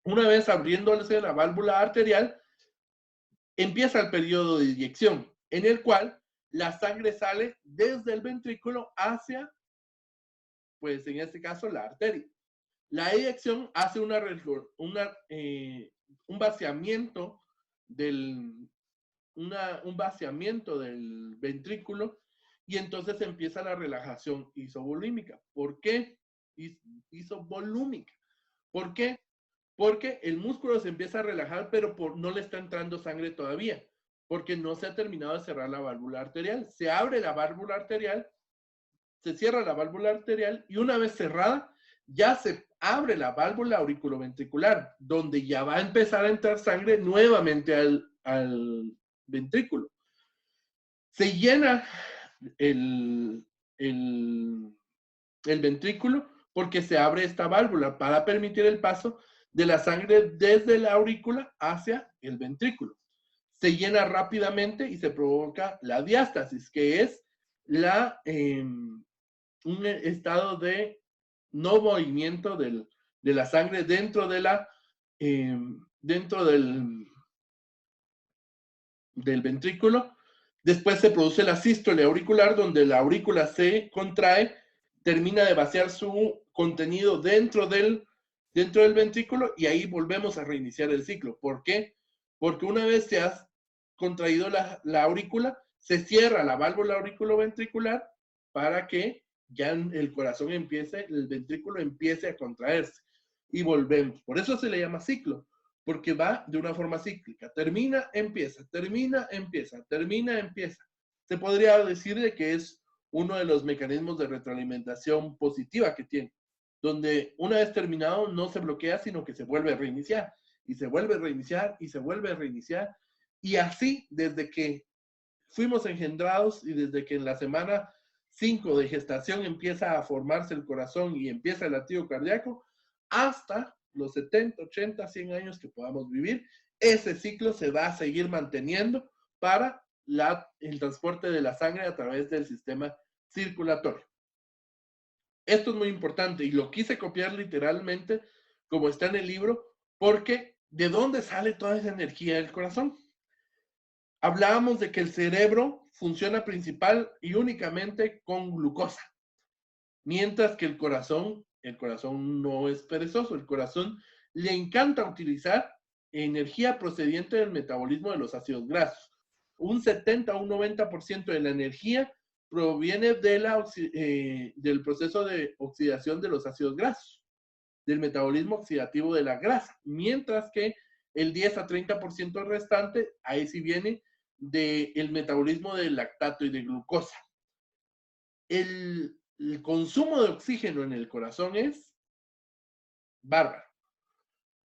Una vez abriéndose la válvula arterial, empieza el periodo de inyección, en el cual la sangre sale desde el ventrículo hacia, pues en este caso, la arteria. La eyección hace un vaciamiento un vaciamiento del ventrículo y entonces empieza la relajación isovolúmica. ¿Por qué? Isovolúmica. ¿Por qué? Porque el músculo se empieza a relajar, pero no le está entrando sangre todavía, porque no se ha terminado de cerrar la válvula arterial. Se abre la válvula arterial, se cierra la válvula arterial y una vez cerrada, ya se abre la válvula auriculoventricular, donde ya va a empezar a entrar sangre nuevamente al ventrículo. Se llena el ventrículo porque se abre esta válvula para permitir el paso de la sangre desde la aurícula hacia el ventrículo. Se llena rápidamente y se provoca la diástasis, que es un estado de no movimiento de la sangre dentro de dentro del ventrículo. Después se produce la sístole auricular, donde la aurícula se contrae, termina de vaciar su contenido dentro del ventrículo y ahí volvemos a reiniciar el ciclo. ¿Por qué? Porque una vez se has contraído la aurícula, se cierra la válvula auriculoventricular para que ya el corazón empiece, el ventrículo empiece a contraerse y volvemos. Por eso se le llama ciclo, porque va de una forma cíclica. Termina, empieza, termina, empieza, termina, empieza. Se podría decir de que es uno de los mecanismos de retroalimentación positiva que tiene, donde una vez terminado no se bloquea, sino que se vuelve a reiniciar, y se vuelve a reiniciar, y se vuelve a reiniciar, y así desde que fuimos engendrados y desde que en la semana 5 de gestación empieza a formarse el corazón y empieza el latido cardíaco, hasta los 70, 80, 100 años que podamos vivir, ese ciclo se va a seguir manteniendo para el transporte de la sangre a través del sistema circulatorio. Esto es muy importante y lo quise copiar literalmente como está en el libro, porque ¿de dónde sale toda esa energía del corazón? Hablábamos de que el cerebro funciona principal y únicamente con glucosa, mientras que el corazón no es perezoso, el corazón le encanta utilizar energía procediente del metabolismo de los ácidos grasos. Un 70 o un 90% de la energía proviene del proceso de oxidación de los ácidos grasos, del metabolismo oxidativo de la grasa, mientras que el 10 a 30% restante, ahí sí viene del metabolismo del lactato y de glucosa. El consumo de oxígeno en el corazón es bárbaro.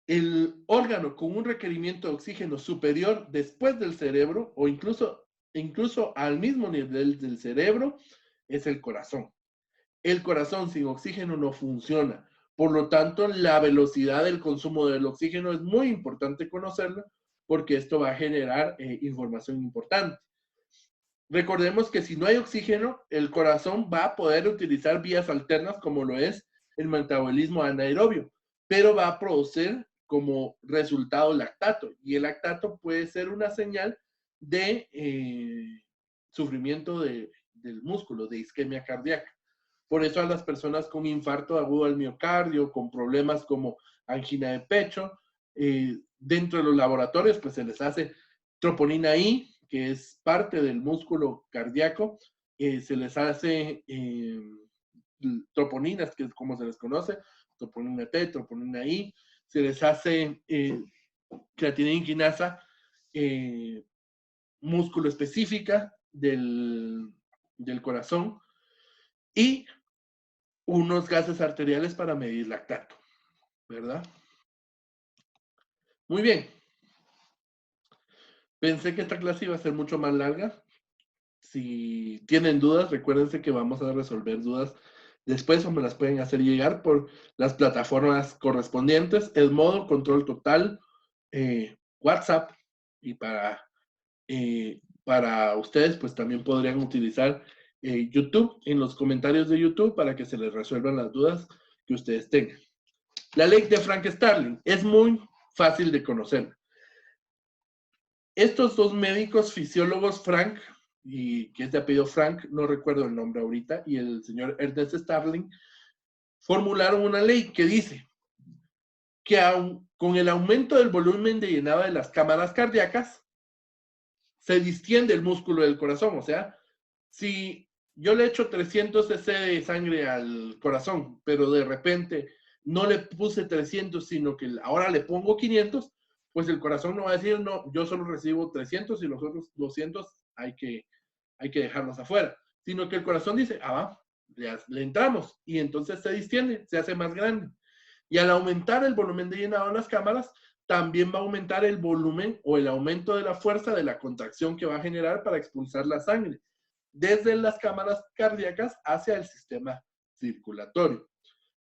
El órgano con un requerimiento de oxígeno superior después del cerebro o incluso al mismo nivel del cerebro es el corazón. El corazón sin oxígeno no funciona. Por lo tanto, la velocidad del consumo del oxígeno es muy importante conocerla porque esto va a generar información importante. Recordemos que si no hay oxígeno, el corazón va a poder utilizar vías alternas como lo es el metabolismo anaerobio, pero va a producir como resultado lactato y el lactato puede ser una señal de sufrimiento del músculo, de isquemia cardíaca. Por eso a las personas con infarto agudo al miocardio, con problemas como angina de pecho, dentro de los laboratorios pues se les hace troponina I, que es parte del músculo cardíaco, se les hace troponinas, que es como se les conoce, troponina T, troponina I, se les hace creatinina quinasa músculo específica del corazón y unos gases arteriales para medir lactato, ¿verdad? Muy bien. Pensé que esta clase iba a ser mucho más larga. Si tienen dudas, recuérdense que vamos a resolver dudas después o me las pueden hacer llegar por las plataformas correspondientes, el modo control total, WhatsApp y para ustedes pues también podrían utilizar YouTube en los comentarios de YouTube para que se les resuelvan las dudas que ustedes tengan. La ley de Frank Starling es muy fácil de conocer. Estos dos médicos fisiólogos, Frank, y que es de apellido Frank, no recuerdo el nombre ahorita, y el señor Ernest Starling, formularon una ley que dice que con el aumento del volumen de llenado de las cámaras cardíacas, se distiende el músculo del corazón. O sea, si yo le echo 300 cc de sangre al corazón, pero de repente no le puse 300, sino que ahora le pongo 500, pues el corazón no va a decir, no, yo solo recibo 300 y los otros 200 hay que dejarlos afuera. Sino que el corazón dice, va, le entramos y entonces se distiende, se hace más grande. Y al aumentar el volumen de llenado en las cámaras, también va a aumentar el volumen o el aumento de la fuerza de la contracción que va a generar para expulsar la sangre desde las cámaras cardíacas hacia el sistema circulatorio.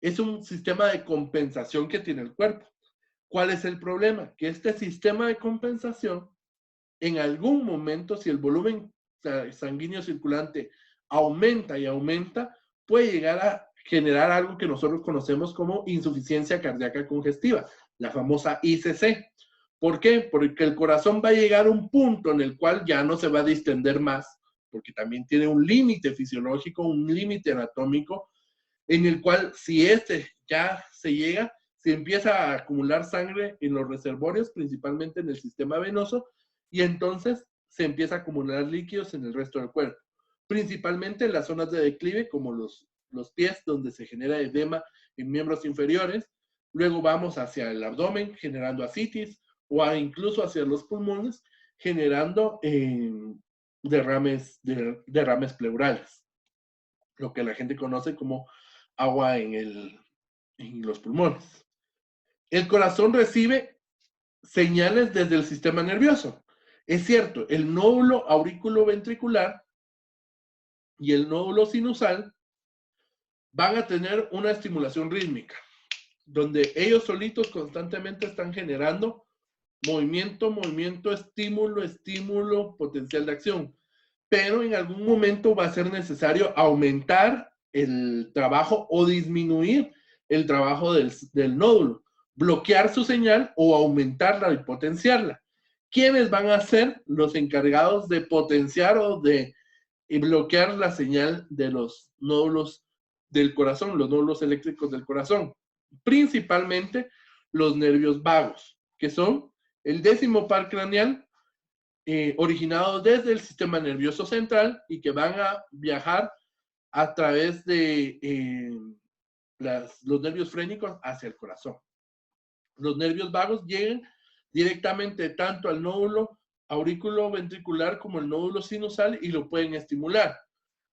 Es un sistema de compensación que tiene el cuerpo. ¿Cuál es el problema? Que este sistema de compensación, en algún momento, si el volumen sanguíneo circulante aumenta y aumenta, puede llegar a generar algo que nosotros conocemos como insuficiencia cardíaca congestiva, la famosa ICC. ¿Por qué? Porque el corazón va a llegar a un punto en el cual ya no se va a distender más, porque también tiene un límite fisiológico, un límite anatómico, en el cual si este ya se llega, se empieza a acumular sangre en los reservorios, principalmente en el sistema venoso, y entonces se empieza a acumular líquidos en el resto del cuerpo, principalmente en las zonas de declive, como los pies, donde se genera edema en miembros inferiores. Luego vamos hacia el abdomen, generando ascitis, o incluso hacia los pulmones, generando derrames pleurales, lo que la gente conoce como agua en los pulmones. El corazón recibe señales desde el sistema nervioso. Es cierto, el nódulo auriculoventricular y el nódulo sinusal van a tener una estimulación rítmica, donde ellos solitos constantemente están generando movimiento, movimiento, estímulo, estímulo, potencial de acción. Pero en algún momento va a ser necesario aumentar el trabajo o disminuir el trabajo del nódulo, bloquear su señal o aumentarla y potenciarla. ¿Quiénes van a ser los encargados de potenciar o de bloquear la señal de los nódulos del corazón, los nódulos eléctricos del corazón? Principalmente los nervios vagos, que son el 10º par craneal, originados desde el sistema nervioso central y que van a viajar a través de los nervios frénicos hacia el corazón. Los nervios vagos llegan directamente tanto al nódulo auriculoventricular como el nódulo sinusal y lo pueden estimular.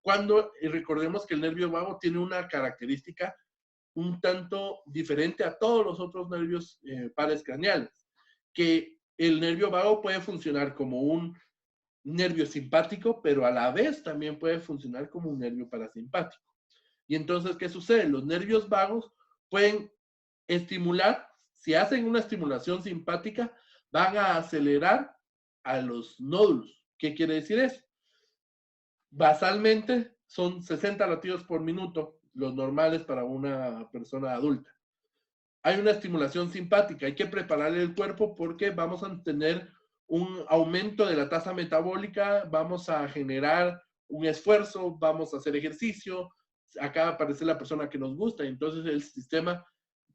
Cuando recordemos que el nervio vago tiene una característica un tanto diferente a todos los otros nervios pares craneales, que el nervio vago puede funcionar como un nervio simpático, pero a la vez también puede funcionar como un nervio parasimpático. Y entonces, ¿qué sucede? Los nervios vagos pueden estimular, si hacen una estimulación simpática, van a acelerar a los nódulos. ¿Qué quiere decir eso? Basalmente son 60 latidos por minuto, los normales para una persona adulta. Hay una estimulación simpática, hay que prepararle el cuerpo porque vamos a tener un aumento de la tasa metabólica, vamos a generar un esfuerzo, vamos a hacer ejercicio, acá aparece la persona que nos gusta, y entonces el sistema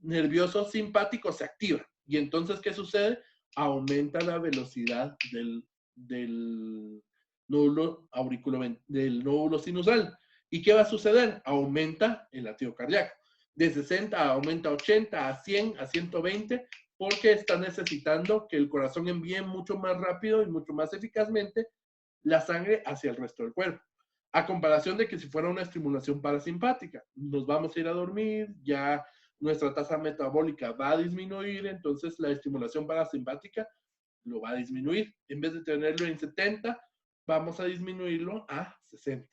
nervioso simpático se activa. Y entonces, ¿qué sucede? Aumenta la velocidad del nódulo del nódulo sinusal. ¿Y qué va a suceder? Aumenta el latido cardíaco. De 60 aumenta a 80, a 100, a 120, porque está necesitando que el corazón envíe mucho más rápido y mucho más eficazmente la sangre hacia el resto del cuerpo. A comparación de que si fuera una estimulación parasimpática, nos vamos a ir a dormir, ya nuestra tasa metabólica va a disminuir, entonces la estimulación parasimpática lo va a disminuir. En vez de tenerlo en 70, vamos a disminuirlo a 60.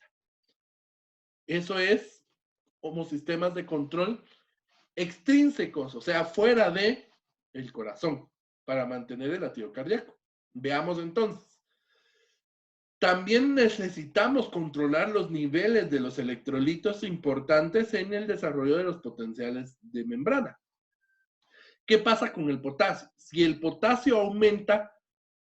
Eso es como sistemas de control extrínsecos, o sea, fuera de el corazón, para mantener el latido cardíaco. Veamos entonces. También necesitamos controlar los niveles de los electrolitos importantes en el desarrollo de los potenciales de membrana. ¿Qué pasa con el potasio? Si el potasio aumenta,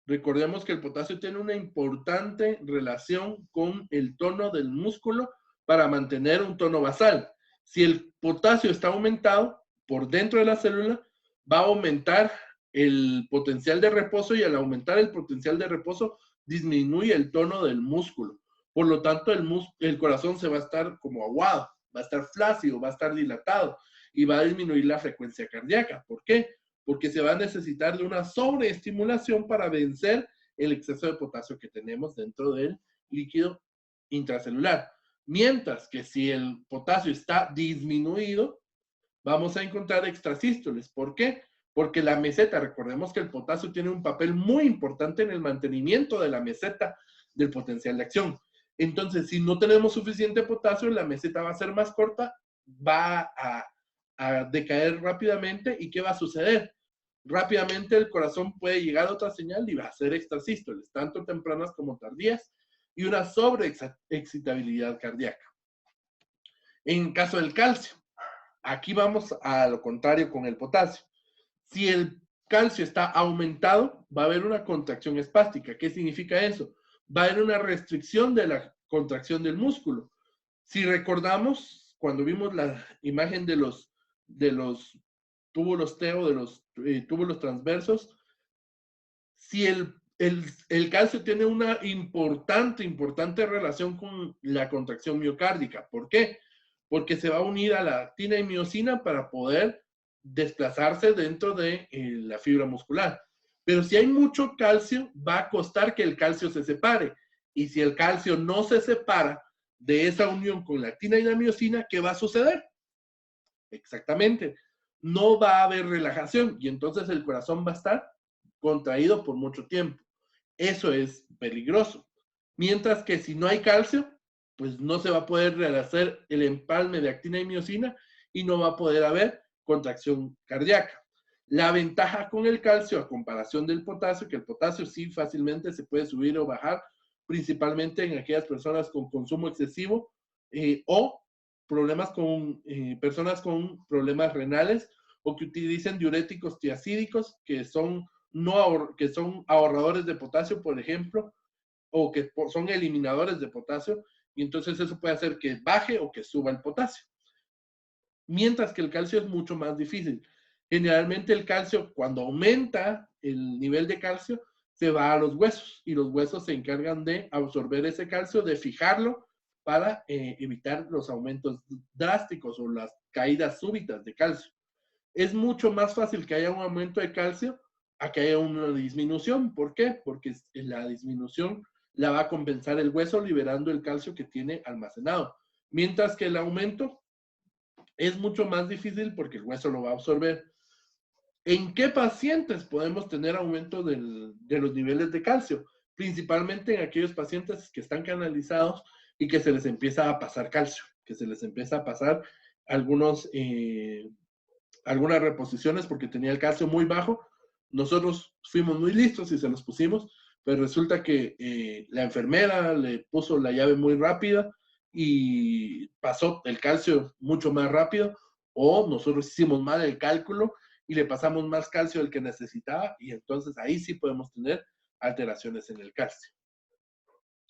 recordemos que el potasio tiene una importante relación con el tono del músculo para mantener un tono basal. Si el potasio está aumentado por dentro de la célula, va a aumentar el potencial de reposo y al aumentar el potencial de reposo disminuye el tono del músculo. Por lo tanto, el corazón se va a estar como aguado, va a estar flácido, va a estar dilatado y va a disminuir la frecuencia cardíaca. ¿Por qué? Porque se va a necesitar de una sobreestimulación para vencer el exceso de potasio que tenemos dentro del líquido intracelular. Mientras que si el potasio está disminuido, vamos a encontrar extrasístoles. ¿Por qué? Porque la meseta, recordemos que el potasio tiene un papel muy importante en el mantenimiento de la meseta del potencial de acción. Entonces, si no tenemos suficiente potasio, la meseta va a ser más corta, va a decaer rápidamente. ¿Y qué va a suceder? Rápidamente el corazón puede llegar a otra señal y va a ser extrasístoles, tanto tempranas como tardías, y una sobreexcitabilidad cardíaca. En caso del calcio, aquí vamos a lo contrario con el potasio. Si el calcio está aumentado, va a haber una contracción espástica. ¿Qué significa eso? Va a haber una restricción de la contracción del músculo. Si recordamos, cuando vimos la imagen de los túbulos T o de los túbulos transversos, si el calcio tiene una importante relación con la contracción miocárdica. ¿Por qué? Porque se va a unir a la actina y miosina para poder desplazarse dentro de la fibra muscular. Pero si hay mucho calcio, va a costar que el calcio se separe. Y si el calcio no se separa de esa unión con la actina y la miosina, ¿qué va a suceder? Exactamente. No va a haber relajación y entonces el corazón va a estar contraído por mucho tiempo. Eso es peligroso. Mientras que si no hay calcio, pues no se va a poder rehacer el empalme de actina y miosina y no va a poder haber contracción cardíaca. La ventaja con el calcio a comparación del potasio, que el potasio sí fácilmente se puede subir o bajar, principalmente en aquellas personas con consumo excesivo o problemas con personas con problemas renales o que utilicen diuréticos tiacídicos que son que son ahorradores de potasio, por ejemplo, o que son eliminadores de potasio, y entonces eso puede hacer que baje o que suba el potasio. Mientras que el calcio es mucho más difícil. Generalmente el calcio, cuando aumenta el nivel de calcio, se va a los huesos, y los huesos se encargan de absorber ese calcio, de fijarlo para evitar los aumentos drásticos o las caídas súbitas de calcio. Es mucho más fácil que haya un aumento de calcio a que haya una disminución. ¿Por qué? Porque la disminución la va a compensar el hueso liberando el calcio que tiene almacenado. Mientras que el aumento es mucho más difícil porque el hueso lo va a absorber. ¿En qué pacientes podemos tener aumento de los niveles de calcio? Principalmente en aquellos pacientes que están canalizados y que se les empieza a pasar calcio, que se les empieza a pasar algunas reposiciones porque tenía el calcio muy bajo. Nosotros fuimos muy listos y se los pusimos, pero resulta que la enfermera le puso la llave muy rápida y pasó el calcio mucho más rápido, o nosotros hicimos mal el cálculo y le pasamos más calcio del que necesitaba, y entonces ahí sí podemos tener alteraciones en el calcio.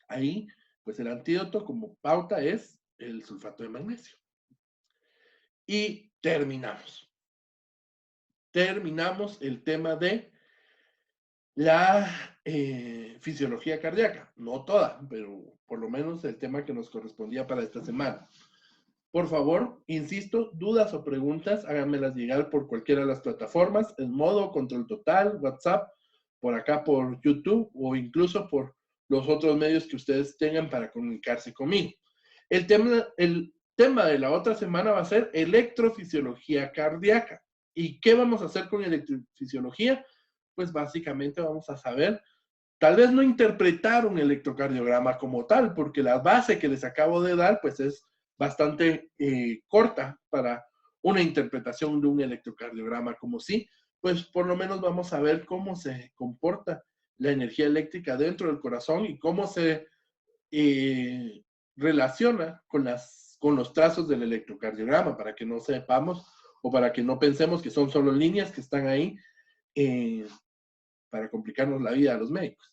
Ahí, pues el antídoto como pauta es el sulfato de magnesio. Y terminamos el tema de la fisiología cardíaca. No toda, pero por lo menos el tema que nos correspondía para esta semana. Por favor, insisto, dudas o preguntas, háganmelas llegar por cualquiera de las plataformas, en modo control total, WhatsApp, por acá por YouTube o incluso por los otros medios que ustedes tengan para comunicarse conmigo. El tema de la otra semana va a ser electrofisiología cardíaca. ¿Y qué vamos a hacer con electrofisiología? Pues básicamente vamos a saber, tal vez no interpretar un electrocardiograma como tal, porque la base que les acabo de dar, pues es bastante corta para una interpretación de un electrocardiograma como sí, pues por lo menos vamos a ver cómo se comporta la energía eléctrica dentro del corazón y cómo se relaciona con los trazos del electrocardiograma, para que no sepamos o para que no pensemos que son solo líneas que están ahí para complicarnos la vida a los médicos.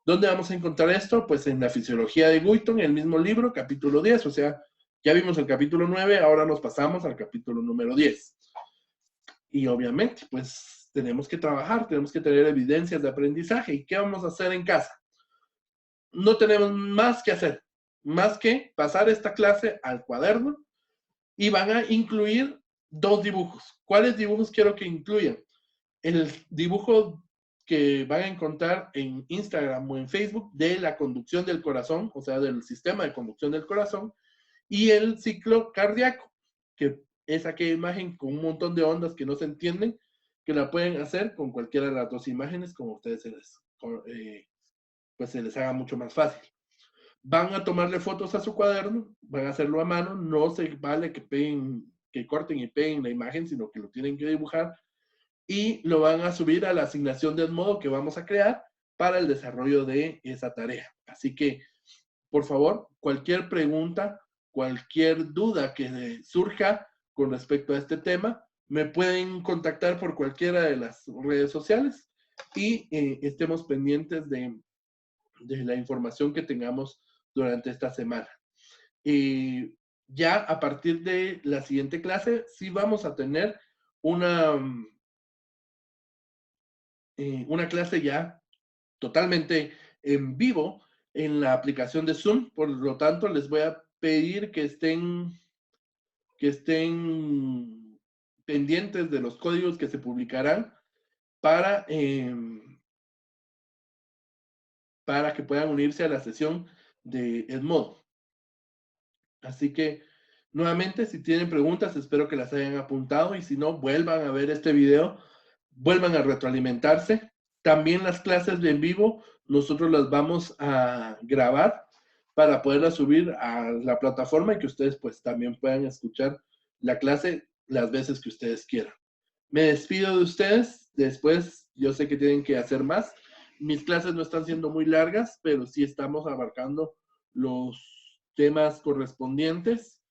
¿Dónde vamos a encontrar esto? Pues en la fisiología de Guyton, el mismo libro, capítulo 10, o sea, ya vimos el capítulo 9, ahora nos pasamos al capítulo número 10. Y obviamente, pues tenemos que trabajar, tenemos que tener evidencias de aprendizaje. ¿Y qué vamos a hacer en casa? No tenemos más que hacer, más que pasar esta clase al cuaderno, y van a incluir 2 dibujos. ¿Cuáles dibujos quiero que incluyan? El dibujo que van a encontrar en Instagram o en Facebook de la conducción del corazón, o sea, del sistema de conducción del corazón, y el ciclo cardíaco, que es aquella imagen con un montón de ondas que no se entienden, que la pueden hacer con cualquiera de las 2 imágenes, como a ustedes pues se les haga mucho más fácil. Van a tomarle fotos a su cuaderno, van a hacerlo a mano, no se vale que corten y peguen la imagen, sino que lo tienen que dibujar, y lo van a subir a la asignación de Edmodo que vamos a crear para el desarrollo de esa tarea. Así que, por favor, cualquier pregunta, cualquier duda que surja con respecto a este tema, me pueden contactar por cualquiera de las redes sociales y estemos pendientes de la información que tengamos durante esta semana. Ya a partir de la siguiente clase, sí vamos a tener una clase ya totalmente en vivo en la aplicación de Zoom. Por lo tanto, les voy a pedir que estén pendientes de los códigos que se publicarán para, para que puedan unirse a la sesión de Edmodo. Así que, nuevamente, si tienen preguntas, espero que las hayan apuntado y si no, vuelvan a ver este video, vuelvan a retroalimentarse. También las clases de en vivo, nosotros las vamos a grabar para poderlas subir a la plataforma y que ustedes pues también puedan escuchar la clase las veces que ustedes quieran. Me despido de ustedes, después yo sé que tienen que hacer más. Mis clases no están siendo muy largas, pero sí estamos abarcando los temas correspondientes.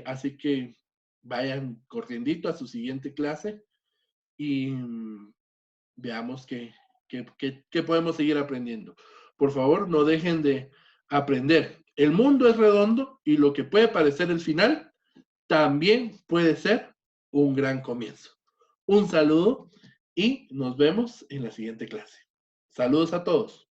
Así que vayan corriendito a su siguiente clase y veamos qué podemos seguir aprendiendo. Por favor, no dejen de aprender. El mundo es redondo y lo que puede parecer el final también puede ser un gran comienzo. Un saludo y nos vemos en la siguiente clase. Saludos a todos.